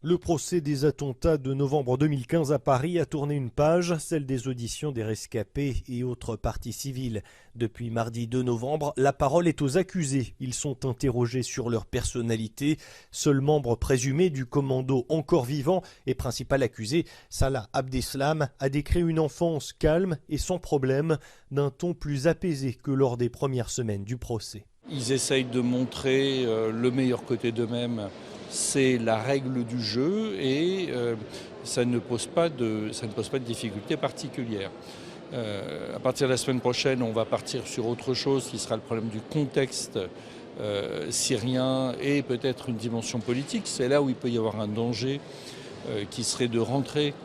Le procès des attentats de novembre 2015 à Paris a tourné une page, celle des auditions des rescapés et autres parties civiles. Depuis mardi 2 novembre, la parole est aux accusés. Ils sont interrogés sur leur personnalité. Seul membre présumé du commando encore vivant et principal accusé, Salah Abdeslam, a décrit une enfance calme et sans problème, d'un ton plus apaisé que lors des premières semaines du procès. Ils essayent de montrer le meilleur côté d'eux-mêmes. C'est la règle du jeu et ça ne pose pas de difficultés particulières. À partir de la semaine prochaine, on va partir sur autre chose qui sera le problème du contexte syrien et peut-être une dimension politique. C'est là où il peut y avoir un danger qui serait de rentrer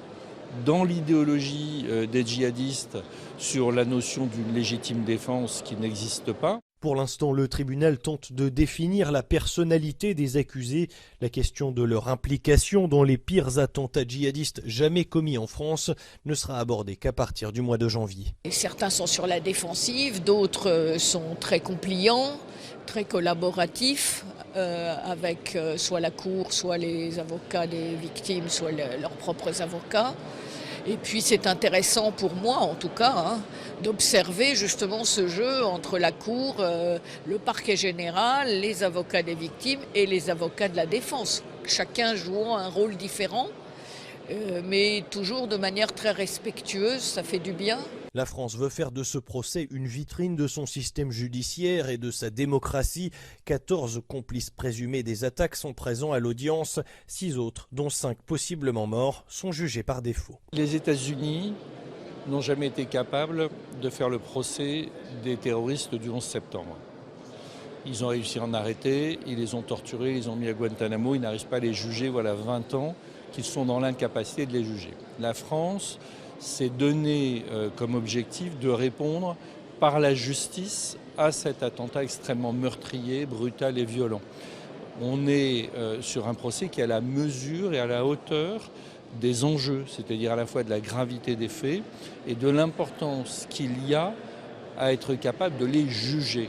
dans l'idéologie des djihadistes sur la notion d'une légitime défense qui n'existe pas. Pour l'instant, le tribunal tente de définir la personnalité des accusés. La question de leur implication dans les pires attentats djihadistes jamais commis en France ne sera abordée qu'à partir du mois de janvier. Et certains sont sur la défensive, d'autres sont très compliants, très collaboratifs avec soit la cour, soit les avocats des victimes, soit leurs propres avocats. Et puis c'est intéressant pour moi en tout cas d'observer justement ce jeu entre la cour, le parquet général, les avocats des victimes et les avocats de la défense. Chacun jouant un rôle différent, mais toujours de manière très respectueuse, ça fait du bien. La France veut faire de ce procès une vitrine de son système judiciaire et de sa démocratie. 14 complices présumés des attaques sont présents à l'audience. 6 autres, dont 5 possiblement morts, sont jugés par défaut. Les États-Unis n'ont jamais été capables de faire le procès des terroristes du 11 septembre. Ils ont réussi à en arrêter, ils les ont torturés, ils les ont mis à Guantanamo, ils n'arrivent pas à les juger, voilà 20 ans qu'ils sont dans l'incapacité de les juger. La France s'est donné comme objectif de répondre par la justice à cet attentat extrêmement meurtrier, brutal et violent. On est sur un procès qui est à la mesure et à la hauteur des enjeux, c'est-à-dire à la fois de la gravité des faits et de l'importance qu'il y a à être capable de les juger.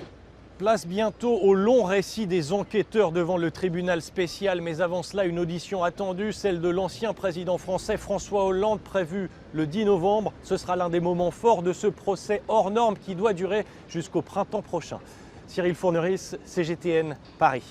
Place bientôt au long récit des enquêteurs devant le tribunal spécial. Mais avant cela, une audition attendue, celle de l'ancien président français François Hollande, prévue le 10 novembre. Ce sera l'un des moments forts de ce procès hors norme qui doit durer jusqu'au printemps prochain. Cyril Fourneris, CGTN, Paris.